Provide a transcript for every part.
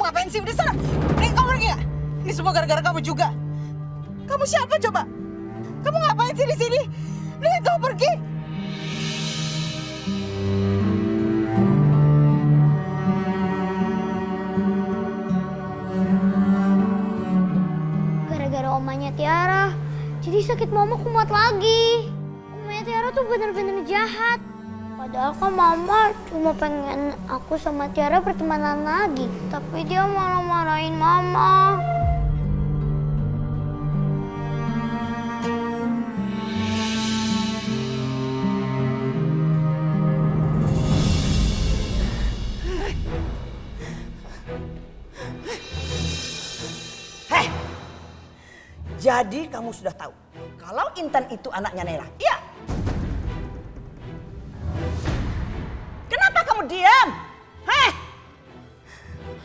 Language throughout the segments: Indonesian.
ngapain sih? Udah sana. Nih kamu pergi nggak? Ini semua gara-gara kamu juga. Kamu siapa coba? Kamu ngapain sih di sini? Nih kamu pergi. Gara-gara omanya Tiara, jadi sakit mama kumat lagi. Omanya Tiara tuh bener-bener jahat. Padahal kan mama cuma pengen aku sama Tiara bertemanan lagi. Tapi dia malah marahin mama. Hei, jadi kamu sudah tahu kalau Intan itu anaknya Naila, iya? Kenapa kamu diam? Hei,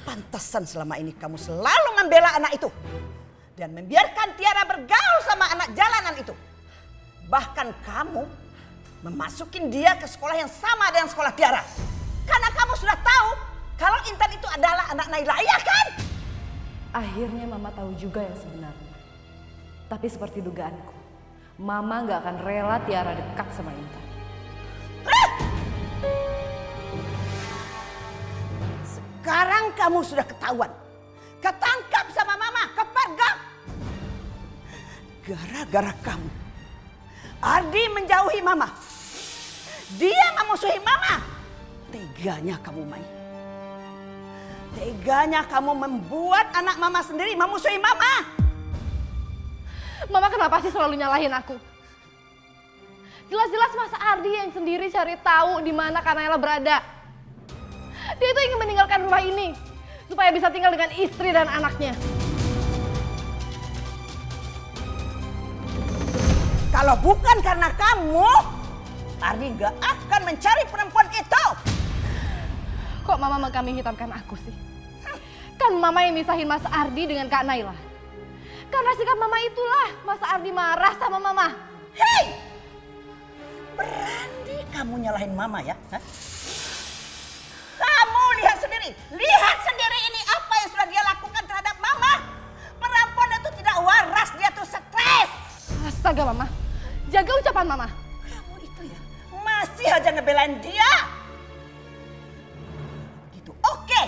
pantasan selama ini kamu selalu membela anak itu dan membiarkan Tiara bergaul sama anak jalanan itu. Bahkan kamu memasukin dia ke sekolah yang sama dengan sekolah Tiara. Karena kamu sudah tahu kalau Intan itu adalah anak Naila, iya kan? Akhirnya Mama tahu juga yang sebenarnya. Tapi seperti dugaanku, Mama gak akan rela Tiara dekat sama Intan. Sekarang kamu sudah ketahuan. Ketangkap sama Mama, kepergok. Gara-gara kamu, Ardi menjauhi Mama. Dia memusuhi Mama. Teganya kamu, Mai. Teganya kamu membuat anak Mama sendiri memusuhi Mama. Mama kenapa sih selalu nyalahin aku? Jelas-jelas Mas Ardi yang sendiri cari tahu di mana Kak Naila berada. Dia itu ingin meninggalkan rumah ini supaya bisa tinggal dengan istri dan anaknya. Kalau bukan karena kamu, Ardi gak akan mencari perempuan itu. Kok Mama mengkambing hitamkan aku sih? Kan Mama yang misahin Mas Ardi dengan Kak Naila. Karena sikap Mama itulah Mas Ardi marah sama Mama. Hei! Berani kamu nyalahin Mama ya? Hah? Kamu lihat sendiri ini apa yang sudah dia lakukan terhadap Mama. Perempuan itu tidak waras, dia tuh stres. Astaga Mama, jaga ucapan Mama. Kamu itu ya masih aja ngebelain dia. Gitu, oke.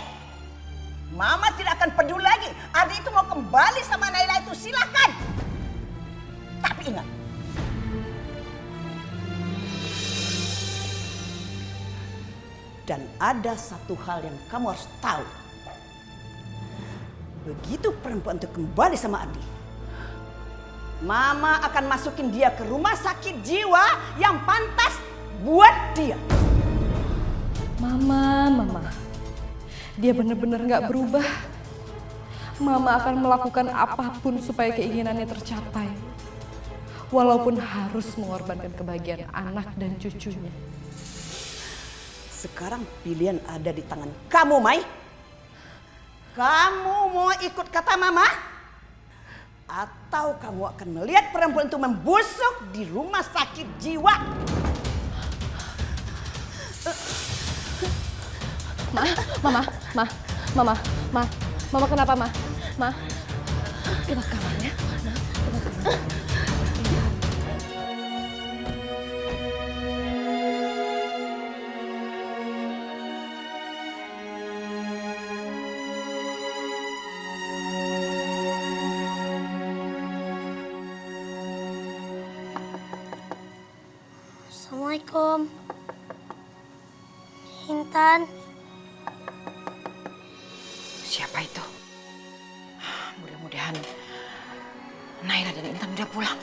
Mama tidak akan peduli lagi. Ardi itu mau kembali sama Naila itu silakan. Tapi ingat, dan ada satu hal yang kamu harus tahu. Begitu perempuan itu kembali sama Ardi, Mama akan masukin dia ke rumah sakit jiwa yang pantas buat dia. Mama. Dia benar-benar gak berubah. Mama akan melakukan apapun supaya keinginannya tercapai. Walaupun harus mengorbankan kebahagiaan anak dan cucunya. Sekarang pilihan ada di tangan kamu, Mai. Kamu mau ikut kata Mama? Atau kamu akan melihat perempuan itu membusuk di rumah sakit jiwa? Mama kenapa, Ma? Kita ke kamar ya. Assalamualaikum. Intan. Siapa itu? Mudah-mudahan Naila dan Intan udah pulang.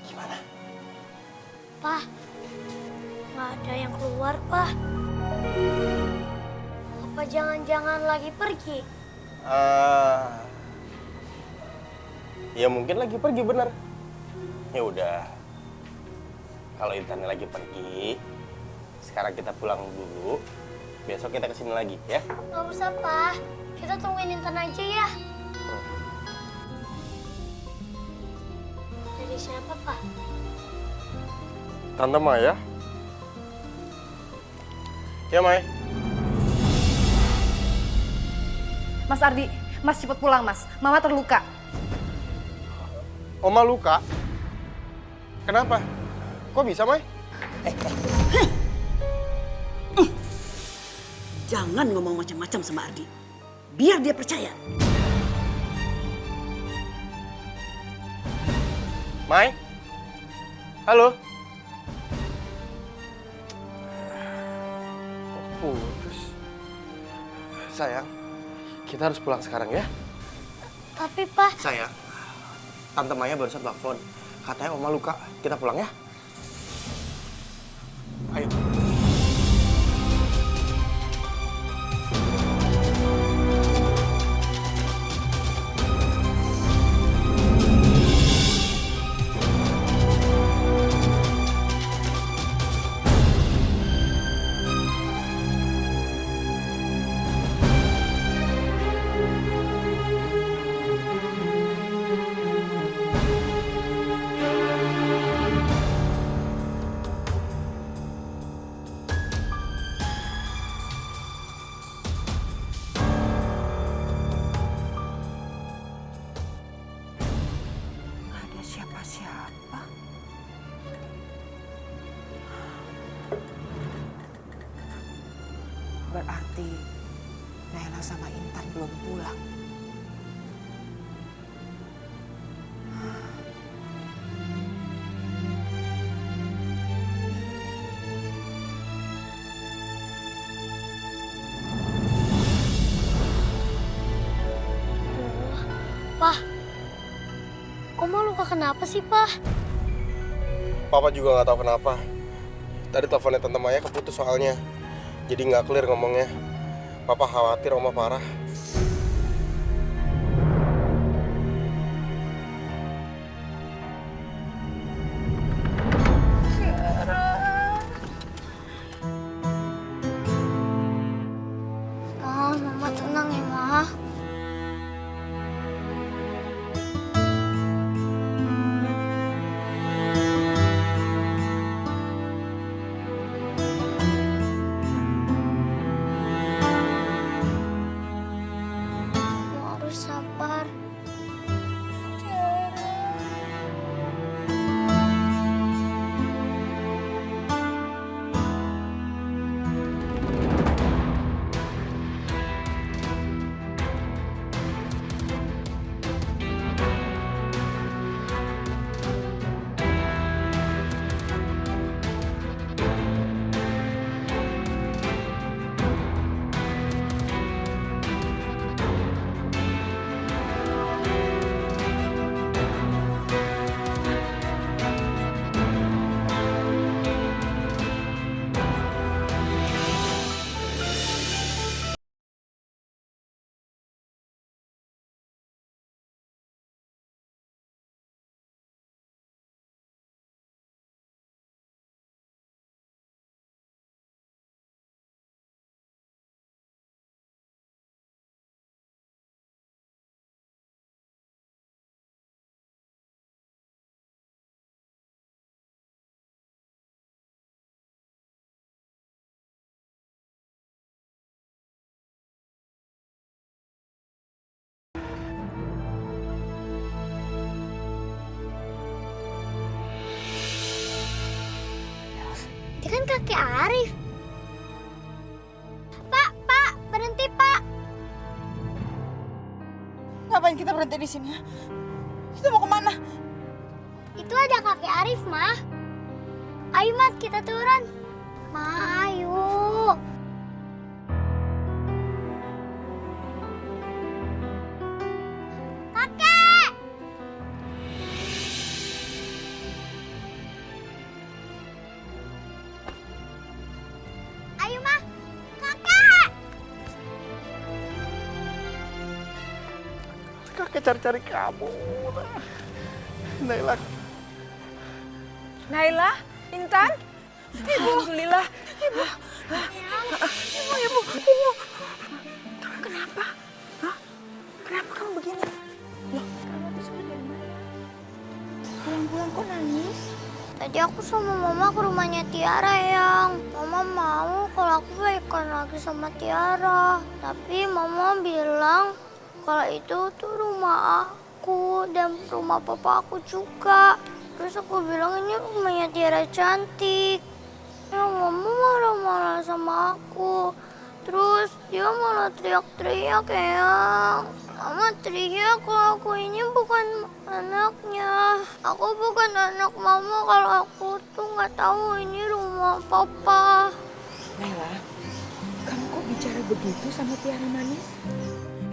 Gimana? Pak, nggak ada yang keluar, Pak. Apa jangan-jangan lagi pergi? Ya mungkin lagi pergi bener. Ya udah. Kalau Intan lagi pergi, sekarang kita pulang dulu. Besok kita kesini lagi ya. Nggak usah, Pak. Kita tungguin Intan aja ya. Dari siapa, Pak? Tante Maya? Ya, Mai. Mas Ardi, Mas cepet pulang Mas. Mama terluka. Oma luka? Kenapa? Kok bisa, Mai? Jangan ngomong macam-macam sama Ardi. Biar dia percaya. Mai? Halo? Kok putus? Sayang, kita harus pulang sekarang ya. Tapi Pak, Sayang, Tante Maya barusan telepon. Katanya Oma luka. Kita pulang ya. Ayo. Gak ada siapa-siapa. Berarti Naila sama Intan belum pulang. Pak, Oma luka kenapa sih Pak? Papa juga nggak tahu kenapa. Tadi teleponnya Tante Maya keputus soalnya. Jadi nggak clear ngomongnya. Papa khawatir Oma parah. Mama tenang ya, Ma. Kamu harus sabar. Itu kan kakek Arif. Pak, berhenti Pak. Ngapain kita berhenti di sini? Kita mau kemana? Itu ada kakek Arif, Ma. Ayo, Mat, kita turun. Ma, ayo. Kakek! Ayo, Ma. Kakek! Kakek cari-cari kamu. Naila. Naila, Intan, Alhamdulillah. Ibu. Kenapa? Hah? Kenapa kamu begini? Loh, kamu habis dari mana? Pulang-pulang kok nangis? Tadi aku sama mama ke rumahnya Tiara, Yang. Mama mau kalau aku balikan lagi sama Tiara. Tapi mama bilang kalau itu tuh rumah aku dan rumah papa aku juga. Terus aku bilang ini rumahnya Tiara cantik. Ya mama marah-marah sama aku. Terus dia malah teriak-teriak, Yang. Mama teriak kalau aku ini bukan anaknya. Aku bukan anak mama kalau aku tuh nggak tahu ini rumah papa. Naila, kamu kok bicara begitu sama Tiara manis?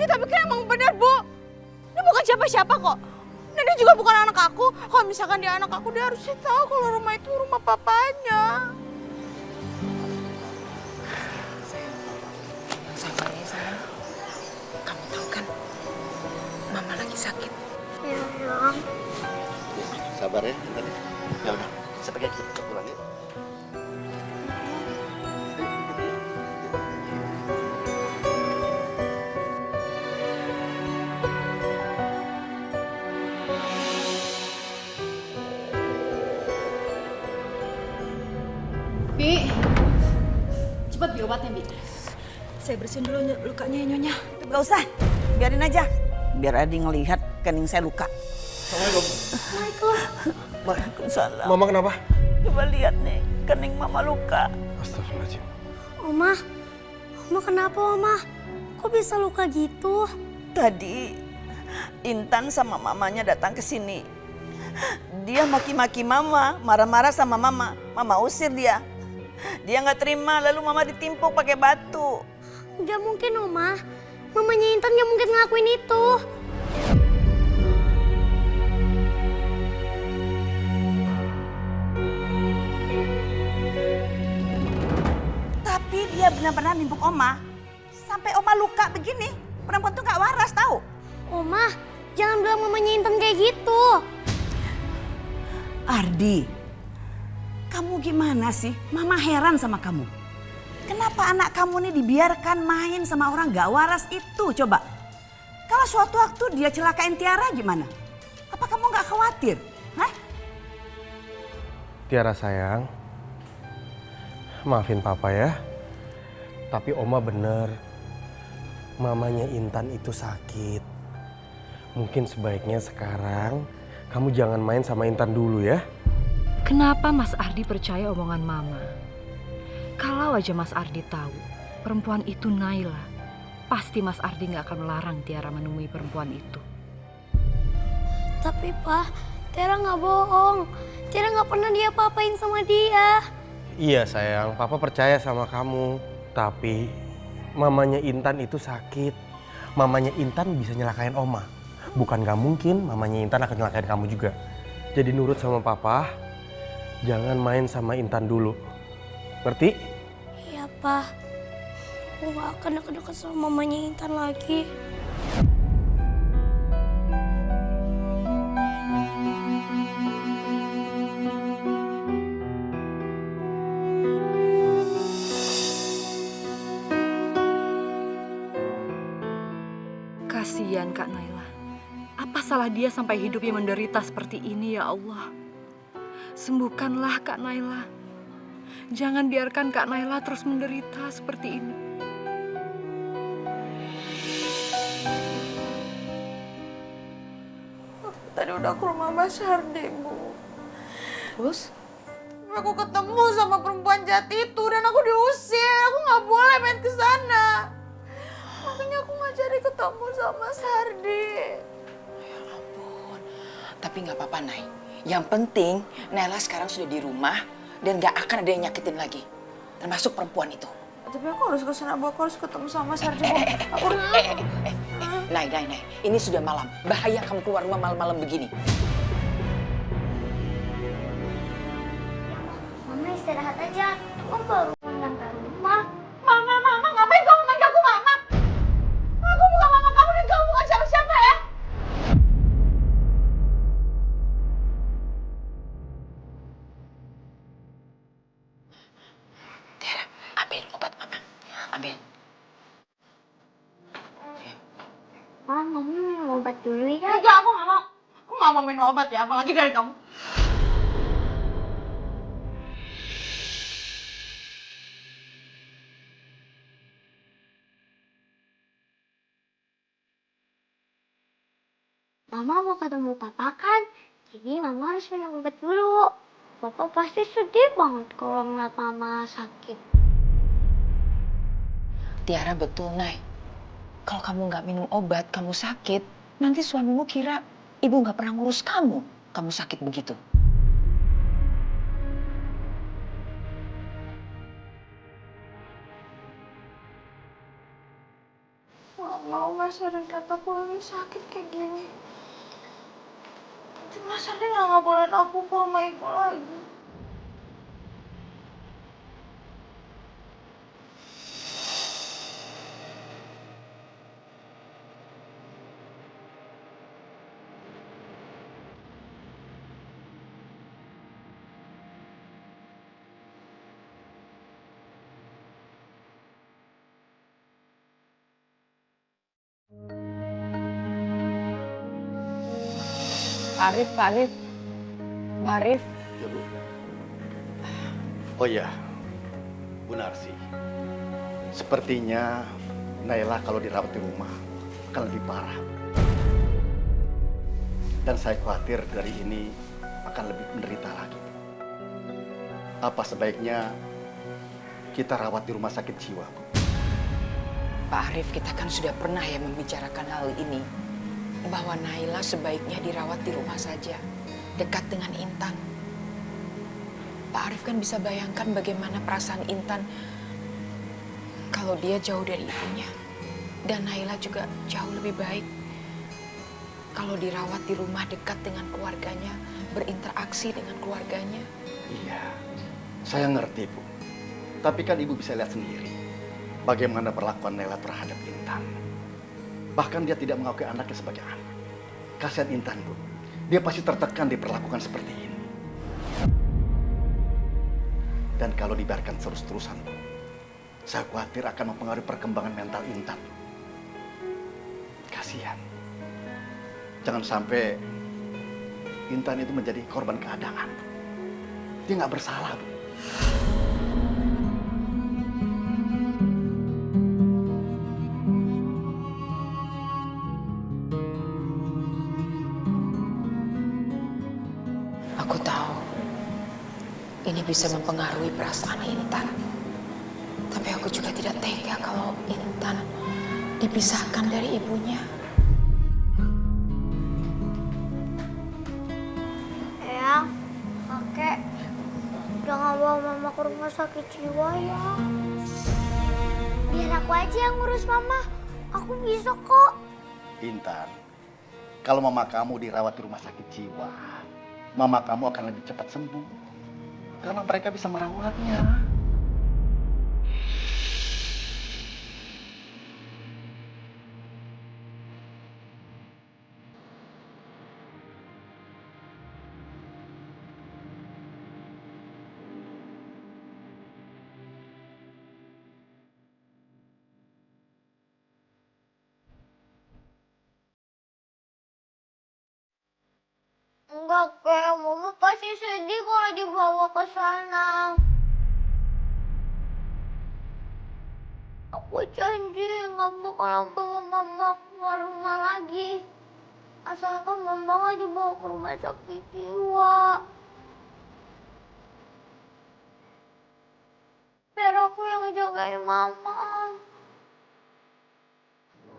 Ya tapi kan emang benar, Bu. Dia bukan siapa-siapa kok. Dan dia juga bukan anak aku. Kalau misalkan dia anak aku, dia harusnya tahu kalau rumah itu rumah papanya. Sabar ya sayang. Kamu tahu kan, Mama lagi sakit. Ya, Yang. Sabar ya, Intan. Ya udah, seperti kita pulang ya. Bi, cepat Bi obatnya, Bi. Saya bersihin dulu lukanya ya, Nyonya. Gak usah, biarin aja. Biar Adi ngelihat kening saya luka. Waalaikumsalam. Mama kenapa? Coba lihat nih, kening mama luka. Astagfirullahaladzim. Oma kenapa, Oma? Kok bisa luka gitu? Tadi Intan sama mamanya datang ke sini. Dia maki-maki mama, marah-marah sama mama. Mama usir dia. Dia nggak terima, lalu mama ditimpuk pakai batu. Gak mungkin, Oma. Mamanya Intan gak mungkin ngelakuin itu. Tapi dia benar-benar nimpuk Oma. Sampai Oma luka begini. Perempuan tuh nggak waras tahu. Oma, jangan bilang mamanya Intan kayak gitu. Ardi, kamu gimana sih? Mama heran sama kamu. Kenapa anak kamu nih dibiarkan main sama orang gak waras itu coba? Kalau suatu waktu dia celakain Tiara gimana? Apa kamu gak khawatir? Hah? Tiara sayang, maafin papa ya. Tapi Oma bener, mamanya Intan itu sakit. Mungkin sebaiknya sekarang kamu jangan main sama Intan dulu ya. Kenapa Mas Ardi percaya omongan Mama? Kalau aja Mas Ardi tahu perempuan itu Naila, pasti Mas Ardi nggak akan melarang Tiara menemui perempuan itu. Tapi Pak, Tiara nggak bohong. Tiara nggak pernah diapa-apain sama dia. Iya sayang, papa percaya sama kamu. Tapi mamanya Intan itu sakit. Mamanya Intan bisa nyelakain Oma. Bukan gak mungkin mamanya Intan akan nyelakain kamu juga. Jadi nurut sama papa, jangan main sama Intan dulu. Ngerti? Iya, Pak. Aku nggak akan deket-deket sama mamanya Intan lagi. Kasihan Kak Naila. Apa salah dia sampai hidupnya menderita seperti ini ya Allah? Sembuhkanlah Kak Naila. Jangan biarkan Kak Naila terus menderita seperti ini. Tadi udah ke rumah Mas Hardi, Bu. Terus? Aku ketemu sama perempuan jahat itu dan aku diusir. Aku nggak boleh main ke sana. Makanya aku nggak jadi ketemu sama Mas Hardi. Ya ampun. Tapi nggak apa-apa, Nay. Yang penting Naila sekarang sudah di rumah dan nggak akan ada yang nyakitin lagi. Termasuk perempuan itu. Tapi aku harus ke sana, Bu. Aku harus ketemu sama Mas Hardi, Bu. Aku Nay. Ini sudah malam. Bahaya kamu keluar rumah malam-malam begini. Mama istirahat aja. Aku baru pulang ke rumah. Mama, ngapain kamu manggil aku Mama? Aku bukan mama kamu dan kamu bukan siapa-siapa ya. Tiara, ambil obat Mama. Ambil. Mama minum obat dulu ya. Enggak, aku nggak mau. Aku nggak mau minum obat ya, apalagi dari kamu. Mama mau ketemu papa kan? Jadi mama harus minum obat dulu. Papa pasti sedih banget kalau ngeliat mama sakit. Tiara betul, Nay. Kalau kamu nggak minum obat, kamu sakit, nanti suamimu kira ibu nggak pernah ngurus kamu. Kamu sakit begitu. Nggak mau Mas Arin kata aku lagi sakit kayak gini. Tapi Mas Arin nggak ngabarin aku ke rumah ibu lagi. Pak Arif. Ya, Bu. Oh iya, Bu Narsi. Sepertinya Naila kalau dirawat di rumah akan lebih parah. Dan saya khawatir dari ini akan lebih menderita lagi. Apa sebaiknya kita rawat di rumah sakit jiwa, Bu? Pak Arif, kita kan sudah pernah ya membicarakan hal ini. Bahwa Naila sebaiknya dirawat di rumah saja, dekat dengan Intan. Pak Arif kan bisa bayangkan bagaimana perasaan Intan kalau dia jauh dari ibunya. Dan Naila juga jauh lebih baik kalau dirawat di rumah dekat dengan keluarganya, berinteraksi dengan keluarganya. Iya, saya ngerti, Bu. Tapi kan Ibu bisa lihat sendiri bagaimana perlakuan Naila terhadap Intan. Bahkan dia tidak mengakui anaknya sebagai anak. Kasihan Intan, Bu. Dia pasti tertekan diperlakukan seperti ini. Dan kalau dibiarkan terus-terusan, Bu, saya khawatir akan mempengaruhi perkembangan mental Intan, Bu. Kasihan. Jangan sampai Intan itu menjadi korban keadaan, Bu. Dia nggak bersalah, Bu. Aku tahu ini bisa mempengaruhi perasaan Intan. Tapi aku juga tidak tega kalau Intan dipisahkan dari ibunya. Eyang, kakek, jangan bawa mama ke rumah sakit jiwa ya. Biar aku aja yang ngurus mama. Aku bisa kok. Intan, kalau mama kamu dirawat di rumah sakit jiwa, mama kamu akan lebih cepat sembuh. Karena mereka bisa merawatnya. Enggak, kayak mama pasti sedih kalau dibawa ke sana. Aku janji nggak bakal bawa mama keluar rumah lagi. Asalkan mama nggak dibawa ke rumah sakit jiwa. Biar aku yang jagain mama.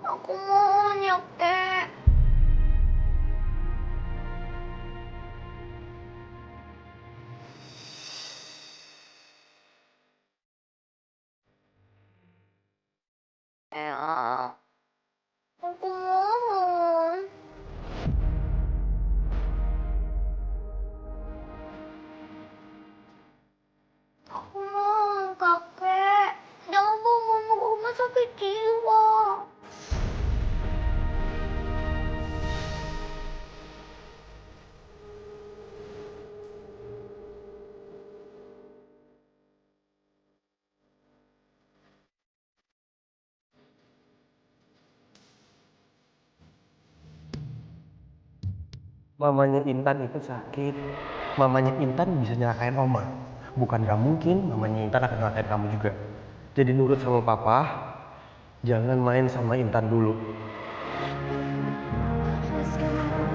Aku mohon ya, Kek. Ya, aku mohon. Aku mohon, kakek. Jangan bawa mama ke rumah sakit jiwa. Mamanya Intan itu sakit. Mamanya Intan bisa nyelakain Oma. Bukan gak mungkin mamanya Intan akan nyelakain kamu juga. Jadi nurut sama papa, jangan main sama Intan dulu. Sekarang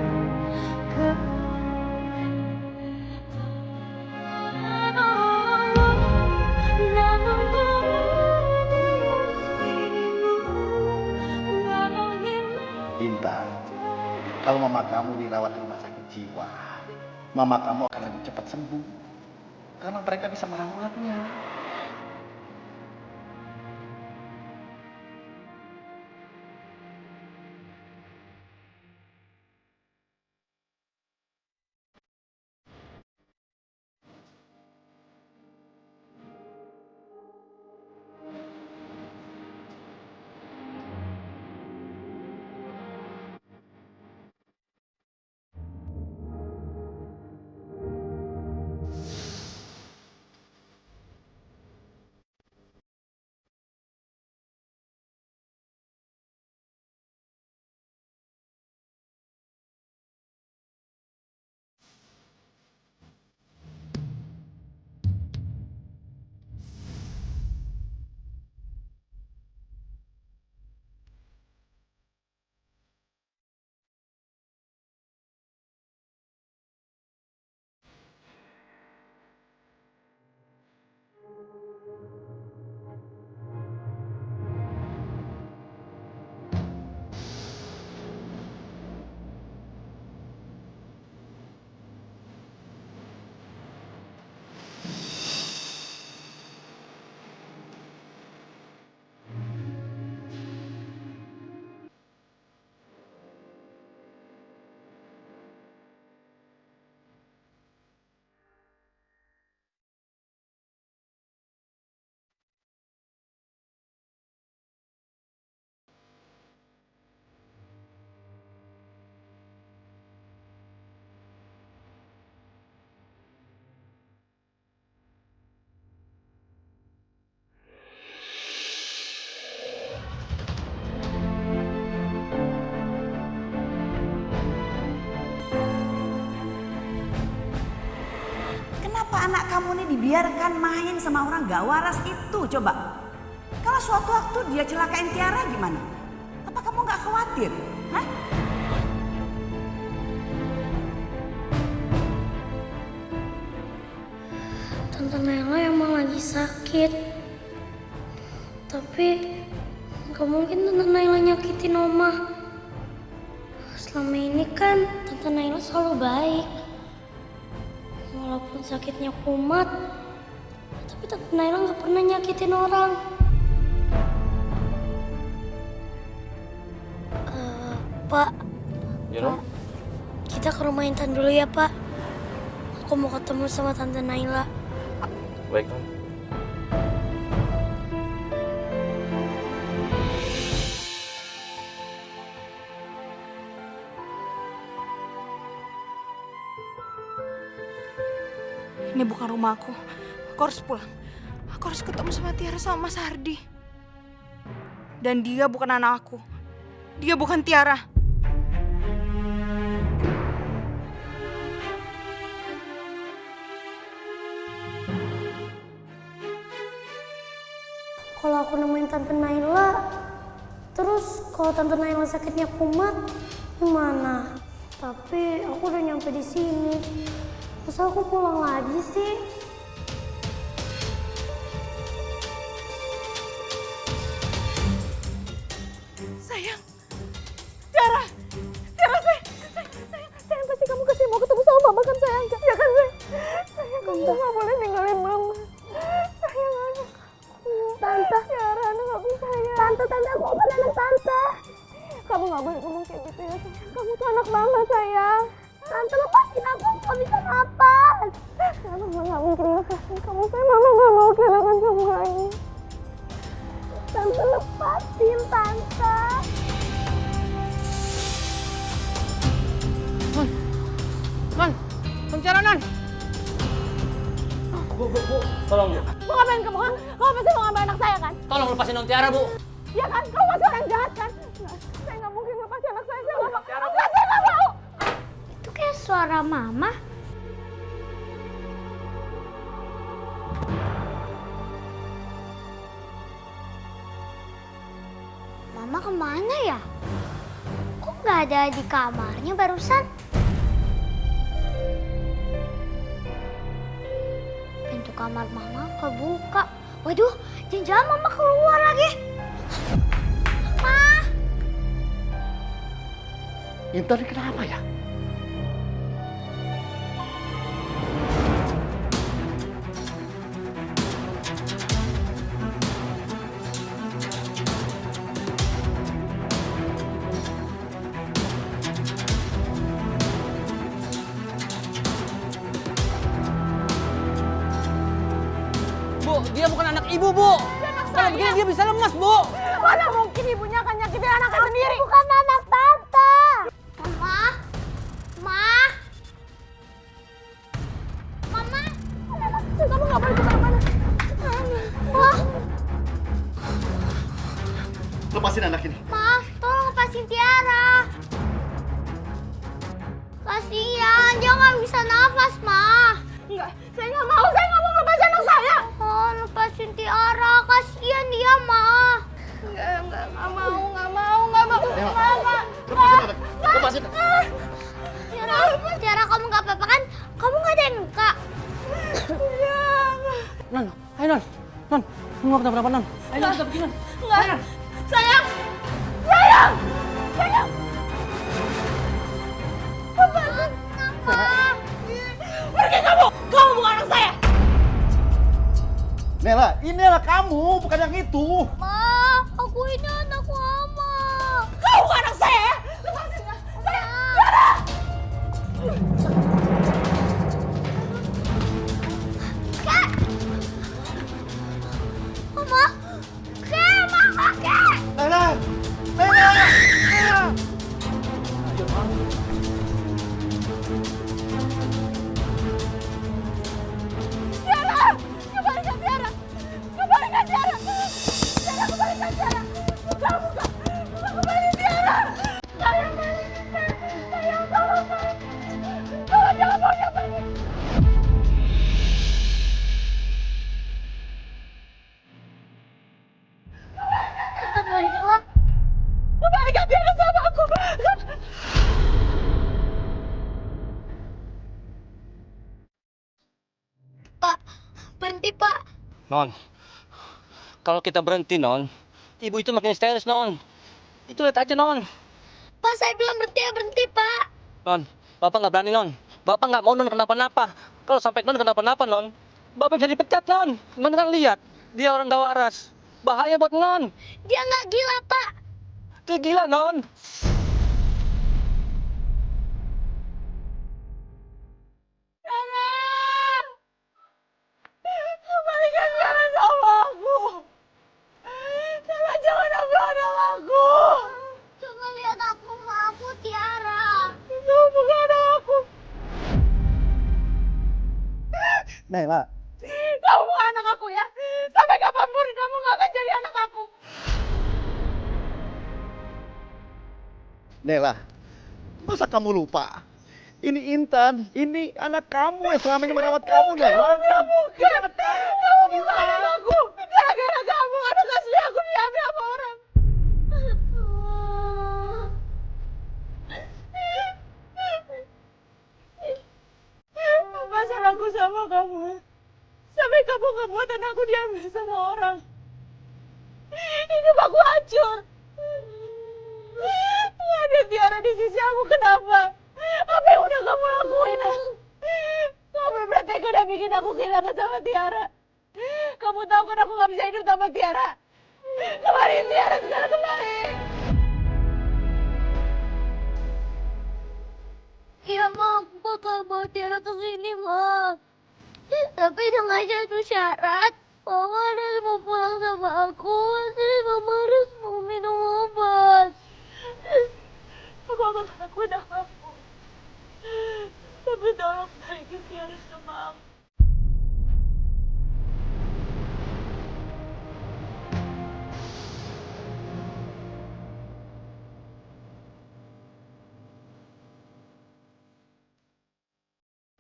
kalau mama kamu dirawat di rumah sakit jiwa, mama kamu akan lebih cepat sembuh. Karena mereka bisa merawatnya. Kenapa anak kamu ini dibiarkan main sama orang gak waras itu coba? Kalau suatu waktu dia celakain Tiara gimana? Apa kamu gak khawatir? Hah? Tante Naila emang lagi sakit. Tapi gak mungkin Tante Naila nyakitin Oma. Selama ini kan Tante Naila selalu baik. Walaupun sakitnya kumat, tapi Tante Naila gak pernah nyakitin orang. Pak, Pak, kita ke rumah Intan dulu ya Pak. Aku mau ketemu sama Tante Naila. Baik, Non. Ini bukan rumah aku. Aku harus pulang. Aku harus ketemu sama Tiara sama Mas Hardi. Dan dia bukan anak aku. Dia bukan Tiara. Kalau aku nemuin Tante Naila, terus kalau Tante Naila sakitnya kumat, gimana? Tapi aku udah nyampe di sini. Masa aku pulang lagi sih? Sayang. Tiara. Tiara, sayang pasti kamu kesini mau ketemu sama mama kan sayang? Ya kan sayang? Sayang kamu gak boleh ninggalin mama. Sayang anak. Tante. Tiara, anak gak bisa ya. Tante, aku bukan anak Tante. Kamu gak boleh ngomong kayak gitu ya sayang. Kamu tuh anak mama sayang. Tante lepasin aku bisa napas. Mama gak mungkin lepasin kamu sayang. Mama gak mau kehilangan kamu lagi. Tante lepasin Tante. Non, penjara Non. Bu, tolong Bu. Mau ngapain kamu kan? Kamu pasti mau ngambil anak saya kan? Tolong lepasin Non Tiara Bu. Iya kan? Kamu masih orang jahat kan? Nah, saya nggak mungkin lepasin anak saya. Saya nggak mau. Saya nggak mau. Itu kayak suara Mama. Mama kemana ya? Kok nggak ada di kamarnya barusan? Pintu kamar Mama kebuka. Waduh, jangan-jangan Mama keluar lagi. Ma! Intan kenapa ya? Bu, dia bukan anak ibu, Bu. Kalau begini dia bisa lemas, Bu. Mana mungkin ibunya akan nyakitin anaknya sendiri? Bukan anak tante. Mama, Mama, Kamu nggak boleh kemana-mana. Ma, Lepasin anak ini. Ma, tolong lepasin Tiara. Kasihan, dia nggak bisa nafas, Ma. Enggak, saya nggak mau lepasin anak saya. Oh, lepasin Tiara, kasihan dia, Ma. Enggak mau. Lepasin anak. Lepasin. Tiara, kamu nggak apa-apa kan? Kamu nggak ada yang luka. Non, ayo Non. Non, kamu nggak kenapa-napa, Non. Ayo, kita pergi, Non. Enggak, sayang. Pergi kamu bukan anak saya. Nela, ini anak kamu, bukan yang itu. Ma, aku ini anak Mama. Kamu bukan anak saya ya. Lepasin ya. Saya, Kak! Mama! Kak, Mama, Kak! Nela! Nela! kembalikan Tiara. Kembalikan Tiara. Tiara, kembalikan Tiara. Buka. Kembalikan Tiara. Sayang, tolong. Tolong jangan bawa dia pergi. Kembalikan Tiara sama aku. Pak, berhenti, Pak. Non, kalau kita berhenti, Non, ibu itu makin histeris, Non. Itu lihat aja, Non. Pak, saya bilang berhenti ya berhenti, Pak. Non, Bapak nggak berani, Non. Bapak nggak mau Non kenapa-napa. Kalau sampai Non kenapa-napa, Non, Bapak bisa dipecat, Non. Non kan lihat, dia orang gak waras. Bahaya buat Non. Dia nggak gila, Pak. Dia gila, Non. Kembalikan Tiara sama aku. Jangan ambil anak aku. Coba lihat aku, Ma. Aku Tiara. Itu bukan anak aku. Nela, Kamu bukan anak aku ya. Sampai kapanpun kamu gak akan jadi anak aku. Nela, masa kamu lupa? Ini Intan, ini anak kamu yang selama ini merawat kamu, Nela. Gak mungkin. Kamu bukan anak aku. Gara-gara kamu anak asli aku diambil sama orang. Apa salahku sama kamu? Sampai kamu gak buat anakku diambil sama orang. Hidup aku hancur. Gak ada Tiara di sisi aku, kenapa? Apa yang udah kamu lakuin? Kamu berarti udah bikin aku kehilangan sama Tiara. Kamu tahu kan aku gak bisa hidup tanpa Tiara. Kemarin Tiara, sekarang kembali. Iya, Ma. Aku bakal bawa Tiara ke sini, Ma. Tapi dengan satu syarat. Mama harus mau pulang sama aku. Terus Mama harus mau minum obat. Aku akan lakuin apapun. Tapi tolong balikin Tiara sama aku.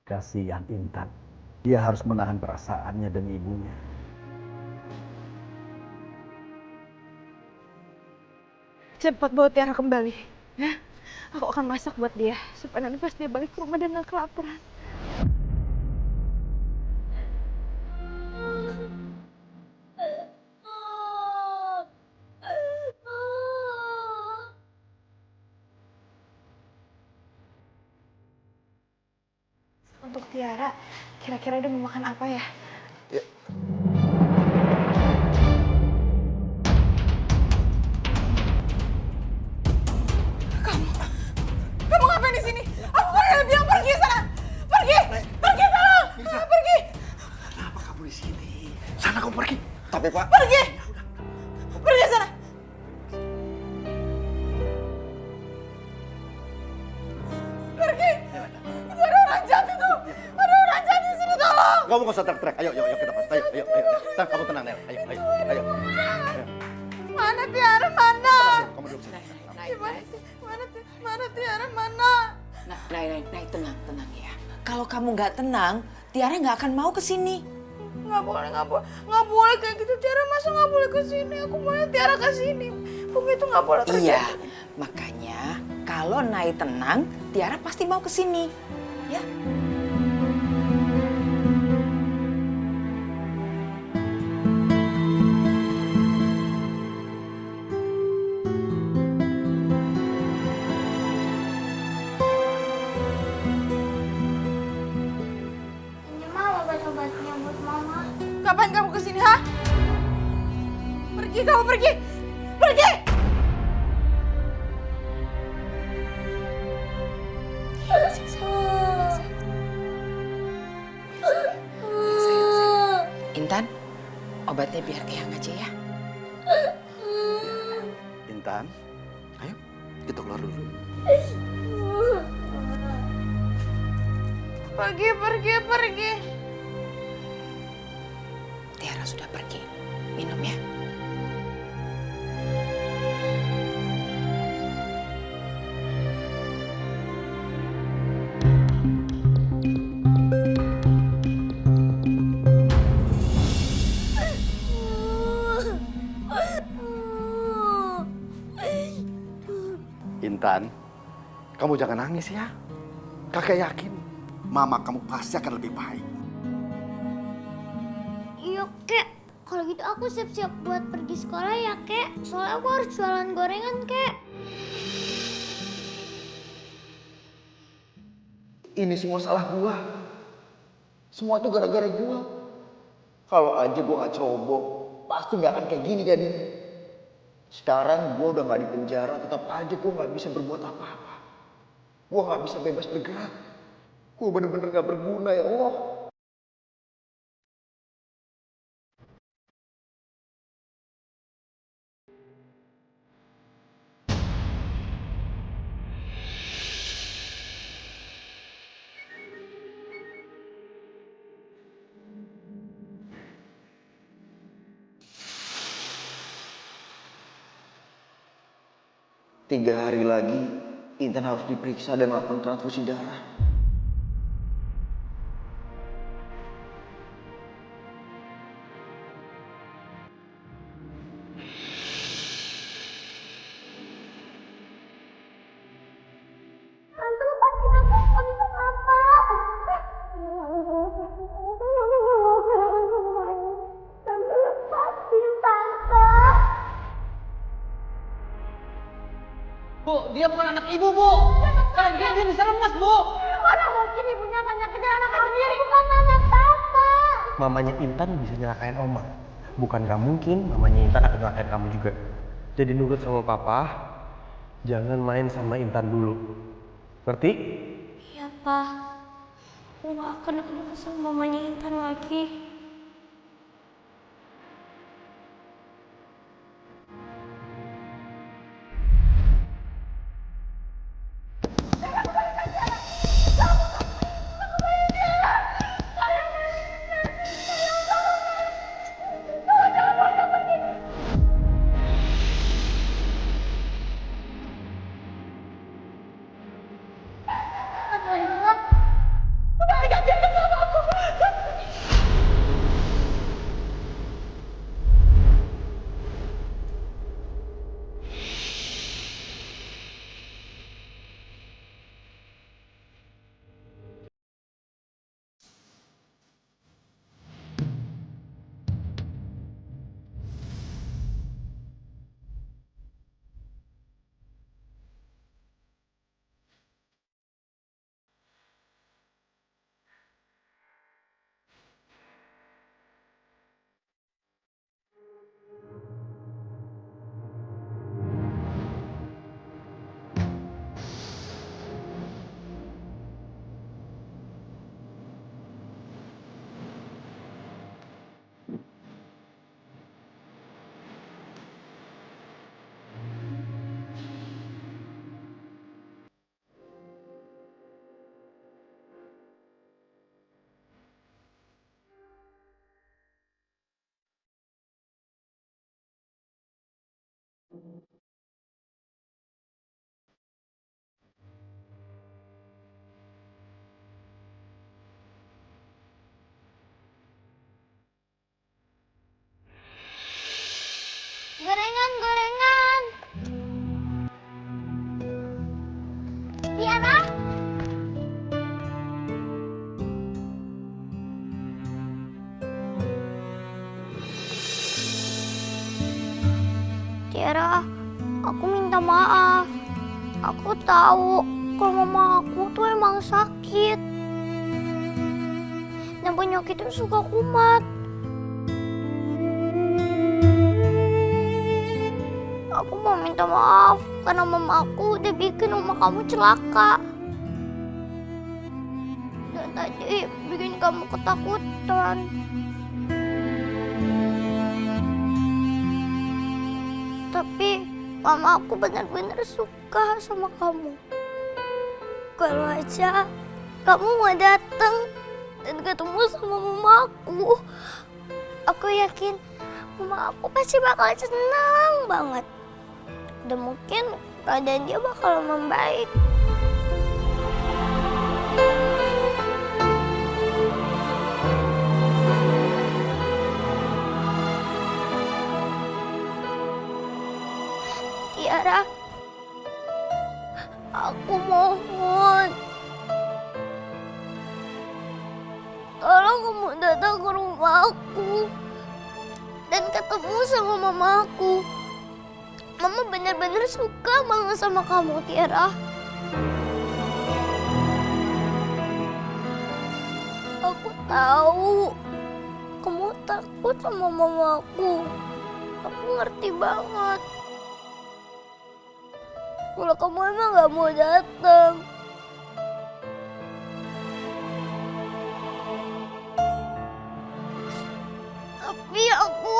Kasihan Intan. Dia harus menahan perasaannya demi ibunya. Cepat bawa Tiara kembali. Ya, aku akan masak buat dia. Supaya nanti pas dia balik ke rumah dia nggak kelaparan. Tiara, kira-kira dia mau makan apa ya? Ya. Kamu ngapain di sini? Aku kan udah bilang pergi sana. Pergi, pergi tolong. Pergi, Kenapa kamu di sini? Sana kamu pergi. Tapi Pak. pergi, pergi sana. Pergi. Itu ada orang jahat itu. Ada orang jahat di sini tolong. Kamu nggak usah teriak-teriak. Ayo kita pas. Ayo. Tan, kamu tenang, Nel. Ayo. Mana Tiara mana? Kamu duduk sini. Gimana sih? Mana Tiara mana? Nay, tenang ya. Kalau kamu nggak tenang, Tiara nggak akan mau ke sini. Nggak boleh kayak gitu. Tiara masa nggak boleh ke sini? Aku maunya Tiara ke sini. Pokoknya itu nggak boleh terjadi. Iya, makanya kalau Nay tenang, Tiara pasti mau ke sini. Ya. Ini mah obat-obatnya buat mama. Kapan kamu ke sini, ha? Pergi kamu, pergi. Pergi. Intan, obatnya biar Eyang aja ya. Intan, ayo kita keluar dulu. Pergi. Tiara sudah pergi. Minum ya. Intan, kamu jangan nangis ya. Kakek yakin mama kamu pasti akan lebih baik. Iya, Kek. Kalau gitu aku siap-siap buat pergi sekolah ya, Kek. Soalnya aku harus jualan gorengan, Kek. Ini semua salah gua. Semua itu gara-gara gua. Kalau aja gua nggak ceroboh, pasti nggak akan kayak gini jadinya. Sekarang gua udah nggak di penjara, tetap aja gua nggak bisa berbuat apa-apa. Gua nggak bisa bebas bergerak. Gua bener-bener nggak berguna ya Allah. Tiga hari lagi, Intan harus diperiksa dan melakukan transfusi darah. Tante, lepasin aku. Kamu itu apa? Tante, lepasin, Tante. Bu, dia bukan anak ibu, Bu. Sekarang dia bisa lemas, Bu. Mana mungkin ibunya banyak kerja anak sendiri, bukan anak Tante. Mamanya Intan bisa nyelakain Oma. Bukan gak mungkin mamanya Intan akan nyelakain kamu juga. Jadi nurut sama papa, jangan main sama Intan dulu. Ngerti? Iya, Pak. Aku gak akan ketemu sama mamanya Intan lagi. Aku minta maaf. Aku tahu kalau mama aku tuh emang sakit. Dan penyakitnya suka kumat. Aku mau minta maaf karena mama aku udah bikin mama kamu celaka. Dan tadi bikin kamu ketakutan. Tapi mama aku benar-benar suka sama kamu. Kalau aja kamu mau datang dan ketemu sama mama aku yakin mama aku pasti bakal senang banget. Dan mungkin keadaan dia bakal membaik. Tiara, aku mohon. Tolong kamu datang ke rumah aku dan ketemu sama mamaku. Mama benar-benar suka banget sama kamu, Tiara. Aku tahu kamu takut sama mamaku. Aku ngerti banget. Kalau kamu emang gak mau datang. Tapi aku...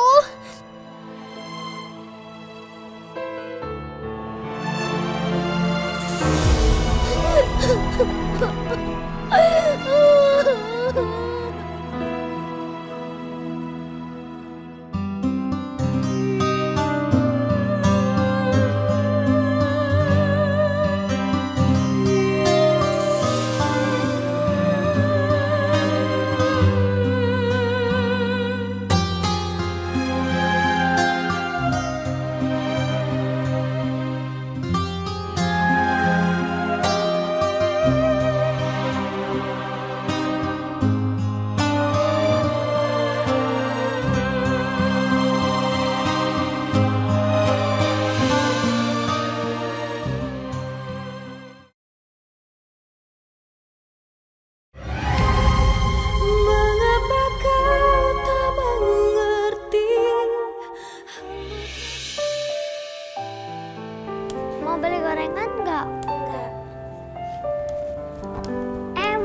Mau beli gorengan nggak? Enggak.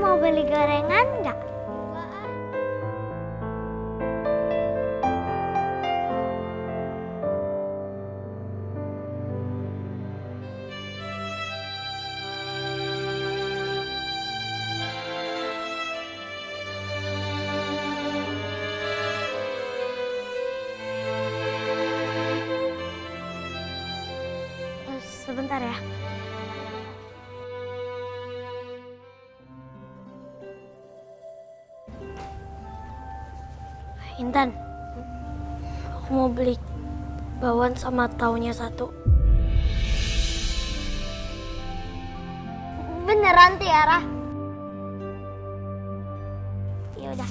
Mau beli gorengan nggak? Sebentar ya. Intan, aku mau beli bawang sama taunya satu. Beneran, Tiara? Ya udah.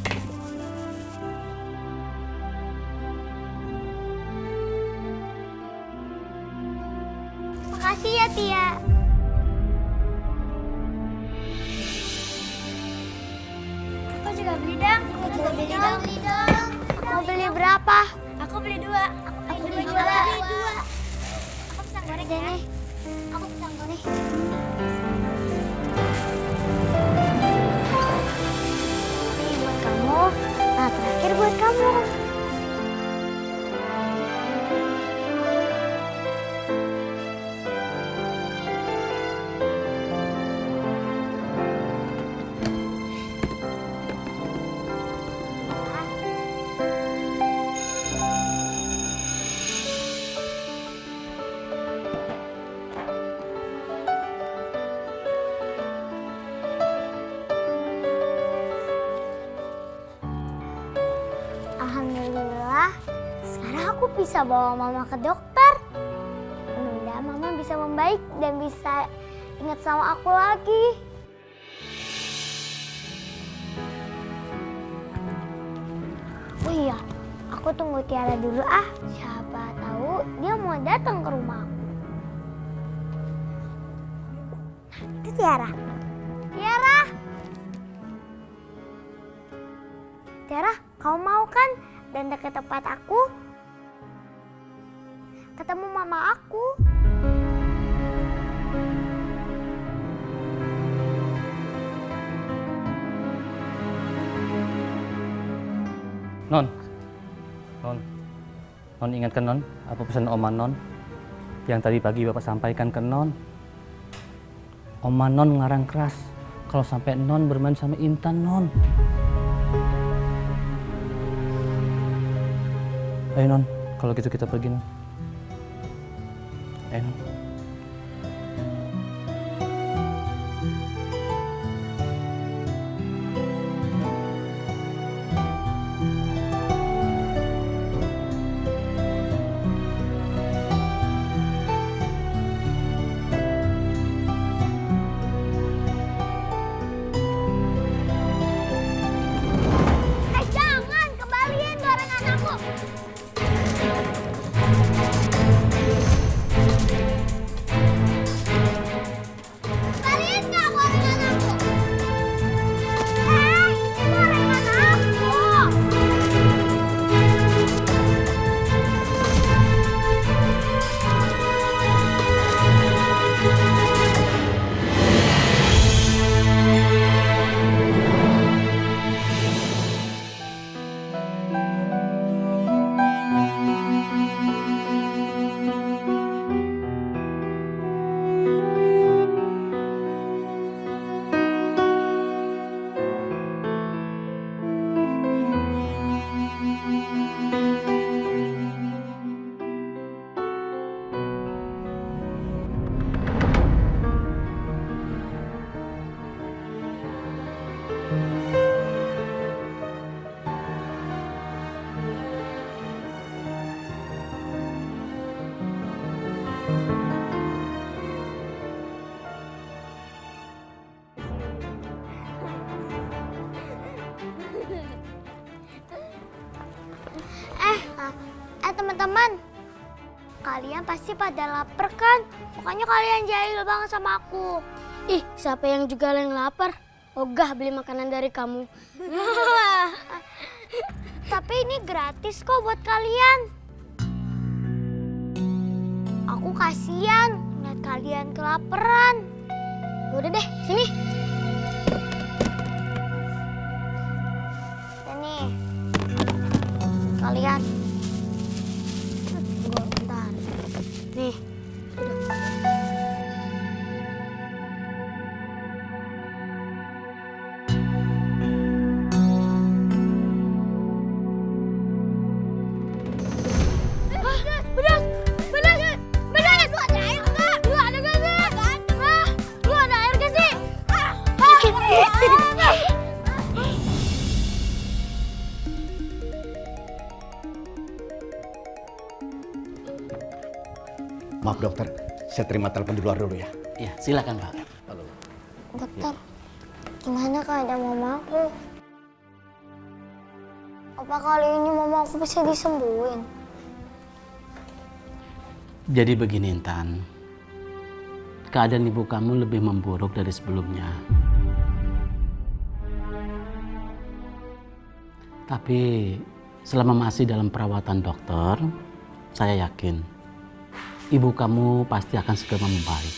Makasih ya, Tia. Aku juga beli dong. Aku juga beli dong. Mau beli berapa? Aku beli 2. Aku beli 2. Aku pisang goreng ya. Aku pisang goreng. Ini buat kamu. Nah, terakhir buat kamu. Alhamdulillah, sekarang aku bisa bawa mama ke dokter. Mudah-mudahan mama bisa membaik dan bisa ingat sama aku lagi. Oh iya, aku tunggu Tiara dulu ah. Siapa tahu dia mau datang ke rumah aku. Itu Tiara. Tiara. Tiara, kau mau kan dan ke tempat aku? Ketemu mama aku. Non, Non ingatkan Non, apa pesan Oma Non yang tadi pagi Bapak sampaikan ke Non. Oma Non ngarang keras kalau sampai Non bermain sama Intan, Non. Ayo Non, kalau gitu kita pergi, Non. Ayo Non. Jangan kembaliin gorengan aku. Kembaliin nggak gorengan aku? Ini gorengan aku. Teman-teman, kalian pasti pada lapar kan? Makanya kalian jahil banget sama aku. Ih, siapa yang juga yang lapar? Ogah beli makanan dari kamu. Tapi ini gratis kok buat kalian. Aku kasihan lihat kalian kelaparan. Udah deh, sini. Sini. Kalian. Bentar. Nih. Maaf dokter, saya terima telepon di luar dulu ya. Iya, silakan Pak. Dokter, gimana keadaan mamaku? Apa kali ini mama aku bisa disembuhin? Jadi begini Intan, keadaan ibu kamu lebih memburuk dari sebelumnya. Tapi selama masih dalam perawatan dokter, saya yakin ibu kamu pasti akan segera membaik.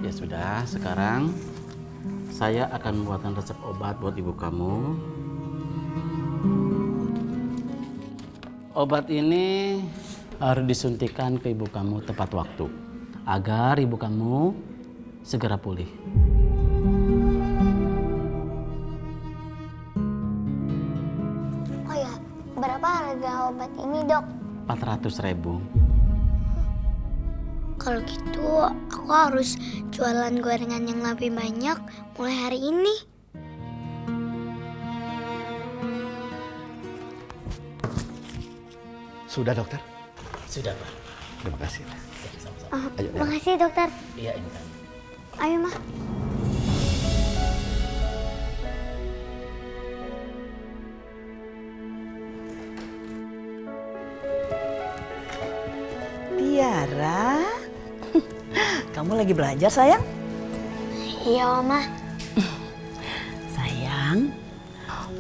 Ya sudah, sekarang saya akan membuatkan resep obat buat ibu kamu. Obat ini harus disuntikan ke ibu kamu tepat waktu agar ibu kamu segera pulih. Oh ya, berapa harga obat ini, Dok? 400.000. Kalau gitu, aku harus jualan gorengan yang lebih banyak mulai hari ini. Sudah dokter? Sudah Pak. Terima kasih. Ayo, Makasih, Dokter. Iya Intan. Ayo, Ma. Tiara, Kamu lagi belajar, sayang? Iya, Oma. Sayang,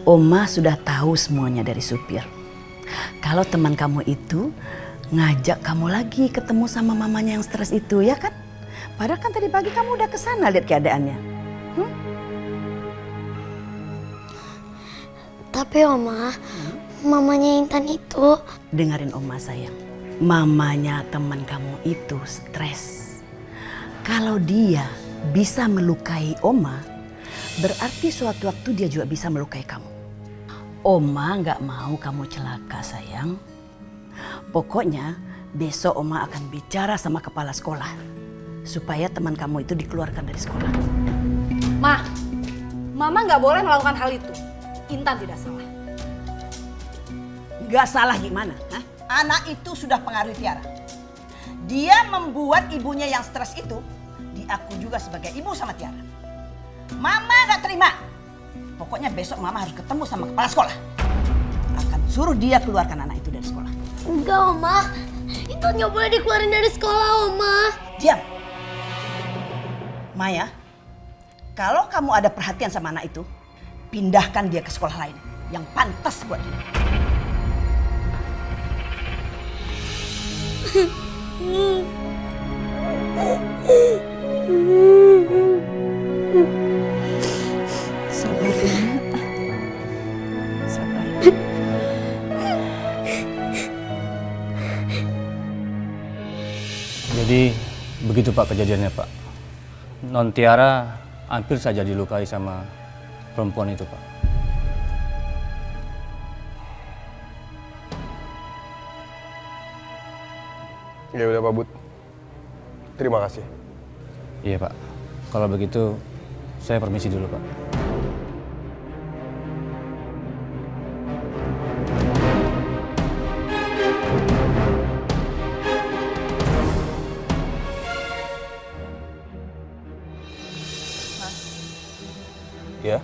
Oma sudah tahu semuanya dari supir. Kalau teman kamu itu ngajak kamu lagi ketemu sama mamanya yang stres itu, ya kan? Padahal kan tadi pagi kamu udah kesana lihat keadaannya. Tapi Oma, mamanya Intan itu... Dengerin Oma sayang, mamanya teman kamu itu stres. Kalau dia bisa melukai Oma, berarti suatu waktu dia juga bisa melukai kamu. Oma nggak mau kamu celaka sayang. Pokoknya besok Oma akan bicara sama kepala sekolah supaya teman kamu itu dikeluarkan dari sekolah. Ma, Mama nggak boleh melakukan hal itu. Intan tidak salah. Nggak salah gimana? Hah? Anak itu sudah pengaruhi Tiara. Dia membuat ibunya yang stres itu diaku juga sebagai ibu sama Tiara. Mama nggak terima. Pokoknya besok Mama harus ketemu sama kepala sekolah. Akan suruh dia keluarkan anak itu dari sekolah. Enggak, Oma. Intan nggak boleh dikeluarin dari sekolah, Oma. Diam. Maya, kalau kamu ada perhatian sama anak itu, pindahkan dia ke sekolah lain yang pantas buat dia. Sabar ya, sabar. Jadi begitu Pak kejadiannya Pak. Non Tiara hampir saja dilukai sama perempuan itu Pak. Ya udah Pak Bud. Terima kasih. Iya Pak. Kalau begitu saya permisi dulu Pak. Ya.